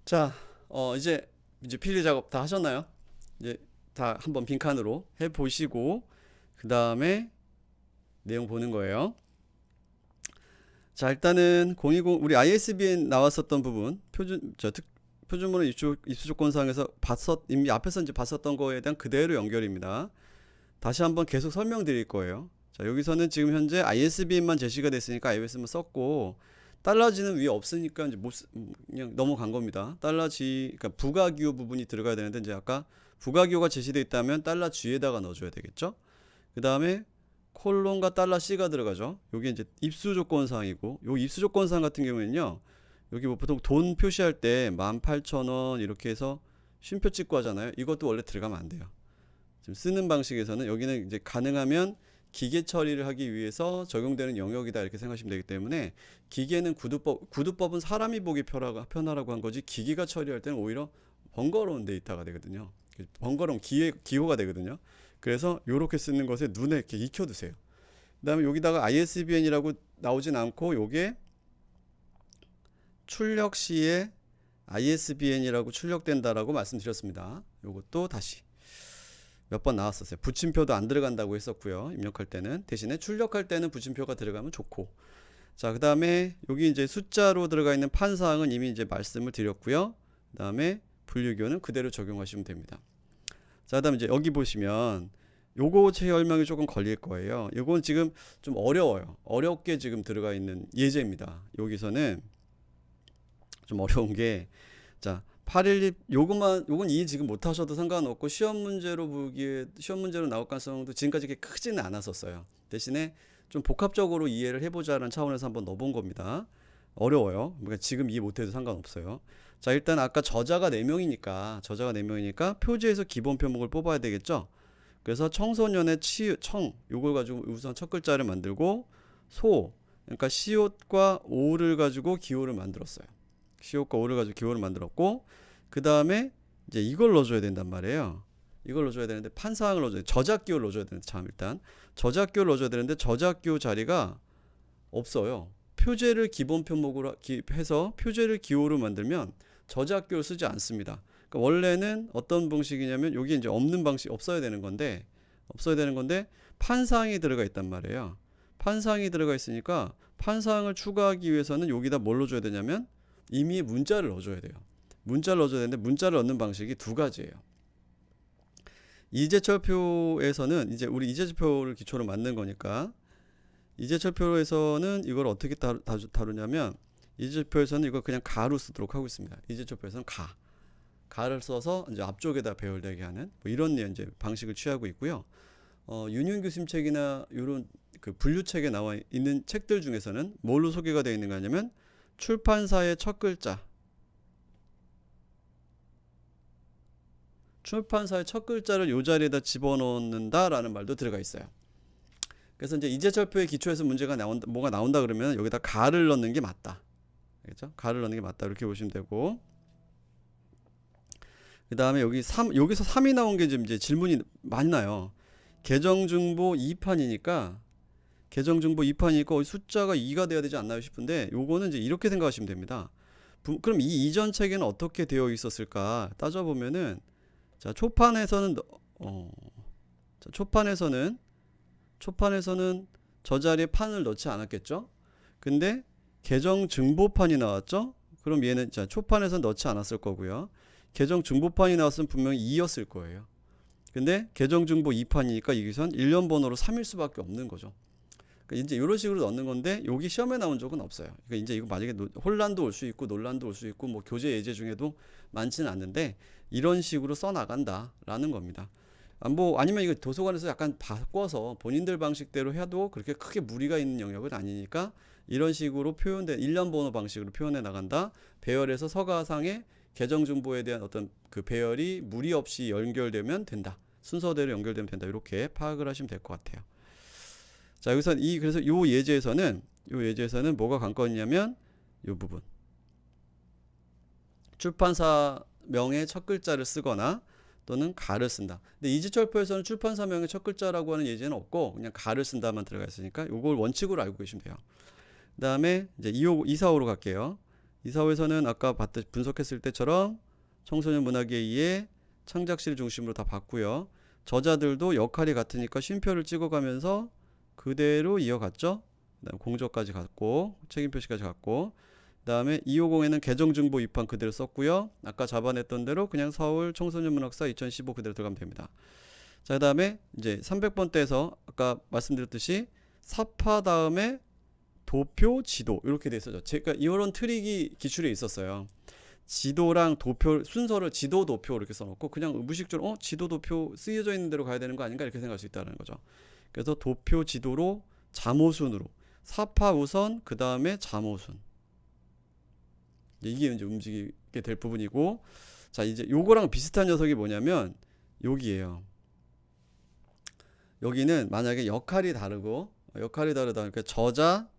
자, 이제 필기 작업 다 하셨나요? 이제 다 한번 빈칸으로 해 보시고 그 다음에 내용 보는 거예요. 자, 일단은 020 우리 ISBN 나왔었던 부분 표준문헌 입수 조건상에서 이미 앞에서 이제 봤었던 거에 대한 그대로 연결입니다. 다시 한번 계속 설명드릴 거예요. 자, 여기서는 지금 현재 ISBN만 제시가 됐으니까 iOS만 썼고 달러지는 위에 없으니까 이제 그냥 넘어간 겁니다. 그러니까 부가기호 부분이 들어가야 되는데 이제 아까 부가기호가 제시되어 있다면 달러 G에다가 넣어줘야 되겠죠. 그 다음에 콜론과 달러 C가 들어가죠. 여기 이제 입수 조건사항이고, 요 입수 조건사항 같은 경우에는요, 여기 뭐 보통 돈 표시할 때 18,000원 이렇게 해서 쉼표 찍고 하잖아요. 이것도 원래 들어가면 안 돼요. 지금 쓰는 방식에서는 여기는 이제 가능하면 기계 처리를 하기 위해서 적용되는 영역이다 이렇게 생각하시면 되기 때문에 기계는 구두법은 사람이 보기 편하라고 한 거지 기계가 처리할 때는 오히려 번거로운 데이터가 되거든요. 번거로운 기호가 되거든요. 그래서 이렇게 쓰는 것에 눈에 이렇게 익혀두세요. 그 다음에 여기다가 ISBN이라고 나오진 않고 요게 출력 시에 ISBN이라고 출력된다라고 말씀드렸습니다. 요것도 다시 몇 번 나왔었어요. 붙임표도 안 들어간다고 했었고요. 입력할 때는 대신에 출력할 때는 붙임표가 들어가면 좋고. 자, 그 다음에 여기 이제 숫자로 들어가 있는 판사항은 이미 이제 말씀을 드렸고요. 그 다음에 분류기호는 그대로 적용하시면 됩니다. 자, 그 다음에 이제 여기 보시면 요거 설명이 조금 걸릴 거예요. 요건 지금 좀 어려워요. 어렵게 지금 들어가 있는 예제입니다. 여기서는 좀 어려운 게, 자, 812 요건 이해 지금 못 하셔도 상관없고 시험 문제로 나올 가능성도 지금까지 그렇게 크지는 않았었어요. 대신에 좀 복합적으로 이해를 해보자라는 차원에서 한번 넣어본 겁니다. 어려워요. 그러니까 지금 이해 못해도 상관없어요. 자, 일단 아까 저자가 4명이니까 표지에서 기본 표목을 뽑아야 되겠죠. 그래서 청소년의 요걸 가지고 우선 첫 글자를 만들고 그러니까 시옷과 오를 가지고 기호를 만들었어요. 시옷과 오를 가지고 기호를 만들었고, 그 다음에 이제 이걸 넣어줘야 된단 말이에요. 이걸 넣어줘야 되는데 판사항을 넣어줘야 돼. 저작기호를 넣어줘야 되는데 일단 저작기호를 넣어줘야 되는데 저작기호 자리가 없어요. 표제를 기본 표목으로 해서 표제를 기호로 만들면 저작기호를 쓰지 않습니다. 그러니까 원래는 어떤 방식이냐면 여기 이제 없어야 되는 건데 판사항이 들어가 있단 말이에요. 판사항이 들어가 있으니까 판사항을 추가하기 위해서는 여기다 뭘 넣어줘야 되냐면 이미 문자를 넣어줘야 돼요. 문자를 넣어줘야 되는데 문자를 넣는 방식이 두 가지예요. 이재철표에서는 이제 우리 이재철표를 기초로 만든 거니까 이재철표에서는 이걸 어떻게 다루냐면 이재철표에서는 이걸 그냥 가로 쓰도록 하고 있습니다. 이재철표에서는 가를 써서 이제 앞쪽에다 배열되게 하는 뭐 이런 이제 방식을 취하고 있고요. 윤윤 교수님 책이나 이런 그 분류책에 나와 있는 책들 중에서는 뭘로 소개가 되어 있는가 하냐면 출판사의 첫 글자를 이 자리에다 집어넣는다라는 말도 들어가 있어요. 그래서 이제 이재철표의 기초에서 뭐가 나온다 그러면 여기다 가를 넣는 게 맞다. 알겠죠? 가를 넣는 게 맞다. 이렇게 보시면 되고. 그 다음에 여기서 3이 나온 게 지금 이제 질문이 많이 나요. 계정중보 2판이니까 숫자가 2가 돼야 되지 않나요 싶은데 요거는 이제 이렇게 생각하시면 됩니다. 그럼 이 이전 책에는 어떻게 되어 있었을까 따져보면은 자, 초판에서는 저 자리에 판을 넣지 않았겠죠? 근데 계정증보판이 나왔죠? 그럼 얘는 자, 초판에서 넣지 않았을 거고요. 계정증보판이 나왔으면 분명히 2였을 거예요. 근데 계정증보 2판이니까 여기선 1년 번호로 3일 수밖에 없는 거죠. 그러니까 이제 이런 식으로 넣는 건데 여기 시험에 나온 적은 없어요. 그러니까 이제 이거 만약에 혼란도 올 수 있고 논란도 올 수 있고 뭐 교재 예제 중에도 많지는 않는데 이런 식으로 써 나간다라는 겁니다. 아니면 이거 도서관에서 약간 바꿔서 본인들 방식대로 해도 그렇게 크게 무리가 있는 영역은 아니니까 이런 식으로 표현된 1년 번호 방식으로 표현해 나간다. 배열에서 서가상의 계정 정보에 대한 어떤 그 배열이 무리 없이 연결되면 된다. 순서대로 연결되면 된다. 이렇게 파악을 하시면 될 것 같아요. 자, 여기서 그래서 요 예제에서는 뭐가 관건이냐면 요 부분. 출판사명의 첫 글자를 쓰거나 또는 가를 쓴다. 근데 이재철표에서는 출판사명의 첫 글자라고 하는 예제는 없고 그냥 가를 쓴다만 들어가 있으니까 요걸 원칙으로 알고 계시면 돼요. 그다음에 이제 245로 갈게요. 이사회에서는 아까 분석했을 때처럼 청소년 문학에 의해 창작실 중심으로 다 봤고요. 저자들도 역할이 같으니까 쉼표를 찍어가면서 그대로 이어갔죠. 그다음 공저까지 갔고 책임표시까지 갔고, 그다음에 250에는 개정정보 입판 그대로 썼고요. 아까 잡아냈던 대로 그냥 서울 청소년 문학사 2015 그대로 들어가면 됩니다. 자, 그다음에 이제 300번대에서 아까 말씀드렸듯이 사파 다음에 도표, 지도 이렇게 돼 있었죠. 제가 이런 트릭이 기출에 있었어요. 지도랑 도표 순서를 지도, 도표 이렇게 써놓고 그냥 무식적으로 지도, 도표 쓰여져 있는 대로 가야 되는 거 아닌가 이렇게 생각할 수 있다는 거죠. 그래서 도표, 지도로 잠오순으로 사파 우선 그 다음에 잠오순, 이게 이제 움직이게 될 부분이고, 자 이제 요거랑 비슷한 녀석이 뭐냐면 여기에요. 여기는 만약에 역할이 다르다. 그러니까 저자,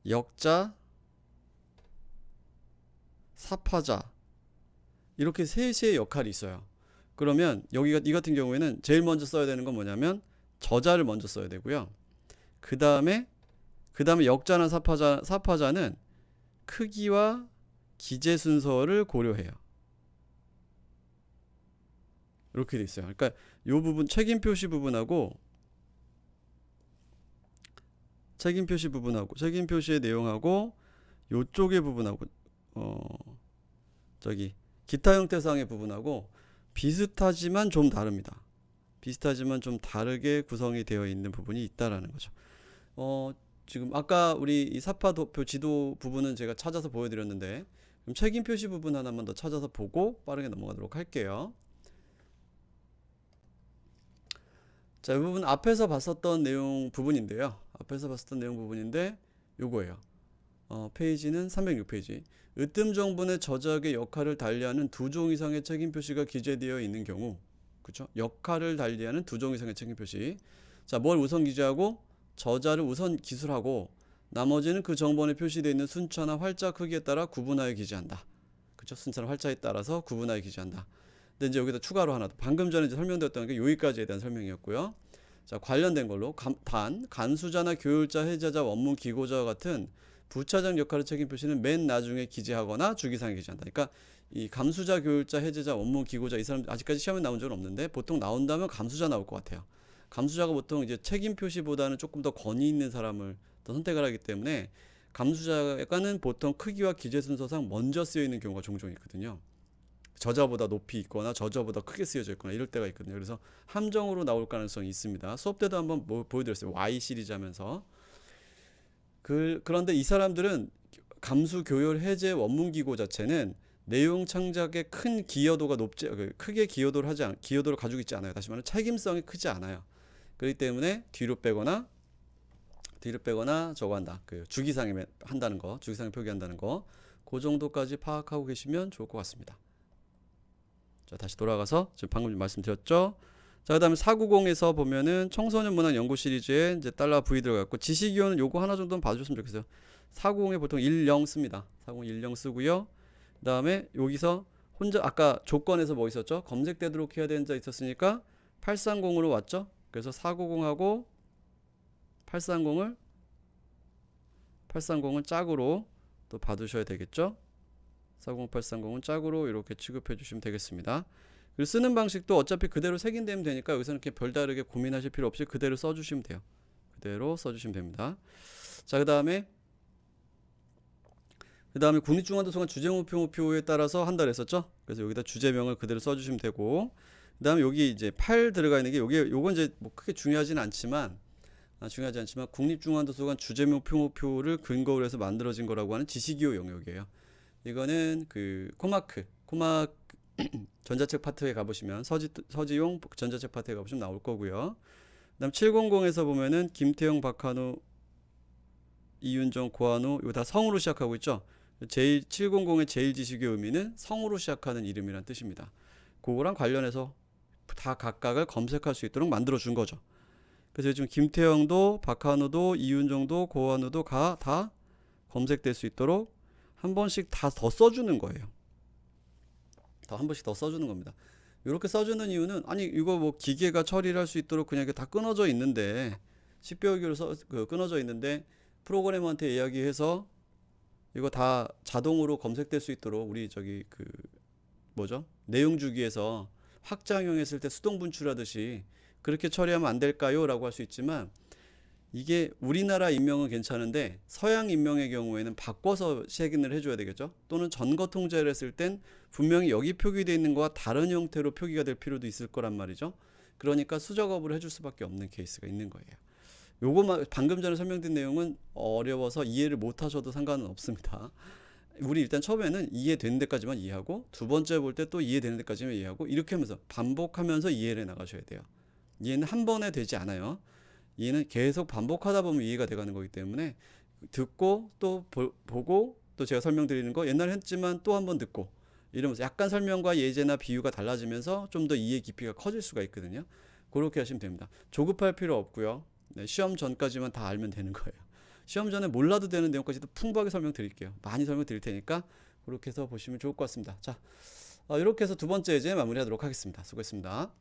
역자, 사파자 이렇게 셋의 역할이 있어요. 그러면 여기가 이 같은 경우에는 제일 먼저 써야 되는 건 뭐냐면 저자를 먼저 써야 되고요. 그 다음에 역자나 사파자는 크기와 기재 순서를 고려해요. 이렇게 돼 있어요. 그러니까 이 부분 책임 표시 부분하고 책임 표시의 내용하고 요쪽의 부분하고 저기 기타 형태상의 부분하고 비슷하지만 좀 다릅니다. 비슷하지만 좀 다르게 구성이 되어 있는 부분이 있다라는 거죠. 지금 아까 우리 이 사파 도표 지도 부분은 제가 찾아서 보여드렸는데, 그럼 책임 표시 부분 하나만 더 찾아서 보고 빠르게 넘어가도록 할게요. 자, 이 부분 앞에서 봤었던 내용 부분인데요. 요거예요. 페이지는 306페이지. 으뜸 정분의 저작의 역할을 달리하는 2종 이상의 책임 표시가 기재되어 있는 경우, 그렇죠? 역할을 달리하는 2종 이상의 책임 표시. 자, 뭘 우선 기재하고 저자를 우선 기술하고 나머지는 그 정본에 표시되어 있는 순차나 활자 크기에 따라 구분하여 기재한다. 그렇죠? 순차나 활자에 따라서 구분하여 기재한다. 근데 이제 여기다 추가로 하나 더, 방금 전에 이제 설명드렸던 게 여기까지에 대한 설명이었고요. 자, 관련된 걸로 간수자나 교율자, 해제자, 원문 기고자와 같은 부차적 역할의 책임 표시는 맨 나중에 기재하거나 주기상에 기재한다. 그러니까 이 감수자, 교율자, 해제자, 원문 기고자, 이 사람 아직까지 시험에 나온 적은 없는데 보통 나온다면 감수자 나올 것 같아요. 감수자가 보통 이제 책임 표시보다는 조금 더 권위 있는 사람을 더 선택을 하기 때문에 감수자가는 보통 크기와 기재 순서상 먼저 쓰여 있는 경우가 종종 있거든요. 저자보다 높이 있거나 저자보다 크게 쓰여져 있거나 이럴 때가 있거든요. 그래서 함정으로 나올 가능성이 있습니다. 수업 때도 한번 보여드렸어요. Y 시리즈 하면서. 그런데 이 사람들은 감수, 교율, 해제, 원문 기고 자체는 내용 창작에 큰 기여도가 크게 기여도를 가지고 있지 않아요. 다시 말하면 책임성이 크지 않아요. 그렇기 때문에 뒤로 빼거나 저거 한다. 그 주기상에 한다는 거, 주기상에 표기한다는 거, 그 정도까지 파악하고 계시면 좋을 것 같습니다. 자, 다시 돌아가서 지금 방금 말씀드렸죠. 자, 그다음에 490에서 보면은 청소년 문학 연구 시리즈에 이제 달러 V 들어갔고, 지식위원은 요거 하나 정도는 봐주셨으면 좋겠어요. 490에 보통 10 씁니다. 490 10 쓰고요. 그다음에 여기서 혼자 아까 조건에서 뭐 있었죠? 검색되도록 해야 되는 자 있었으니까 830으로 왔죠. 그래서 490하고 830을 짝으로 또 봐두셔야 되겠죠. 490, 830은 짝으로 이렇게 취급해 주시면 되겠습니다. 그리고 쓰는 방식도 어차피 그대로 색인되면 되니까 여기서는 이렇게 별다르게 고민하실 필요 없이 그대로 써주시면 돼요. 그대로 써주시면 됩니다. 자, 그 다음에 국립중앙도서관 주제목표에 따라서 한다 그랬었죠. 그래서 여기다 주제명을 그대로 써주시면 되고, 그 다음에 여기 이제 8 들어가 있는 게 요건 이제 뭐 크게 중요하지는 않지만 국립중앙도서관 주제목표를 근거로 해서 만들어진 거라고 하는 지식이호 영역이에요. 이거는 그 코마크 전자책 파트에 가보시면 서지용 전자책 파트에 가보시면 나올 거고요. 그다음 700에서 보면은 김태형, 박한우, 이윤정, 고한우 이거 다 성으로 시작하고 있죠. 700의 제1지식의 의미는 성으로 시작하는 이름이란 뜻입니다. 그거랑 관련해서 다 각각을 검색할 수 있도록 만들어 준 거죠. 그래서 지금 김태형도 박한우도 이윤정도 고한우도 다 검색될 수 있도록 한 번씩 다 더 써주는 거예요. 한 번씩 더 써주는 겁니다. 이렇게 써주는 이유는 이거 뭐 기계가 처리를 할 수 있도록 그냥 이렇게 다 끊어져 있는데 10배우기로 끊어져 있는데 프로그래머한테 이야기해서 이거 다 자동으로 검색될 수 있도록 우리 저기 그 뭐죠? 내용 주기에서 확장형했을 때 수동 분출하듯이 그렇게 처리하면 안 될까요? 라고 할 수 있지만 이게 우리나라 인명은 괜찮은데 서양 인명의 경우에는 바꿔서 확인을 해줘야 되겠죠. 또는 전거 통제를 했을 땐 분명히 여기 표기되어 있는 거와 다른 형태로 표기가 될 필요도 있을 거란 말이죠. 그러니까 수작업을 해줄 수밖에 없는 케이스가 있는 거예요. 요거만 방금 전에 설명드린 내용은 어려워서 이해를 못 하셔도 상관은 없습니다. 우리 일단 처음에는 이해되는 데까지만 이해하고 두 번째 볼 때 또 이해되는 데까지만 이해하고 이렇게 하면서 반복하면서 이해를 나가셔야 돼요. 이해는 한 번에 되지 않아요. 이해는 계속 반복하다 보면 이해가 돼가는 거기 때문에 듣고 또 보고 또 제가 설명드리는 거 옛날에 했지만 또 한 번 듣고 이러면서 약간 설명과 예제나 비유가 달라지면서 좀 더 이해 깊이가 커질 수가 있거든요. 그렇게 하시면 됩니다. 조급할 필요 없고요. 네, 시험 전까지만 다 알면 되는 거예요. 시험 전에 몰라도 되는 내용까지도 풍부하게 설명드릴게요. 많이 설명드릴 테니까 그렇게 해서 보시면 좋을 것 같습니다. 자, 이렇게 해서 두 번째 예제 마무리하도록 하겠습니다. 수고했습니다.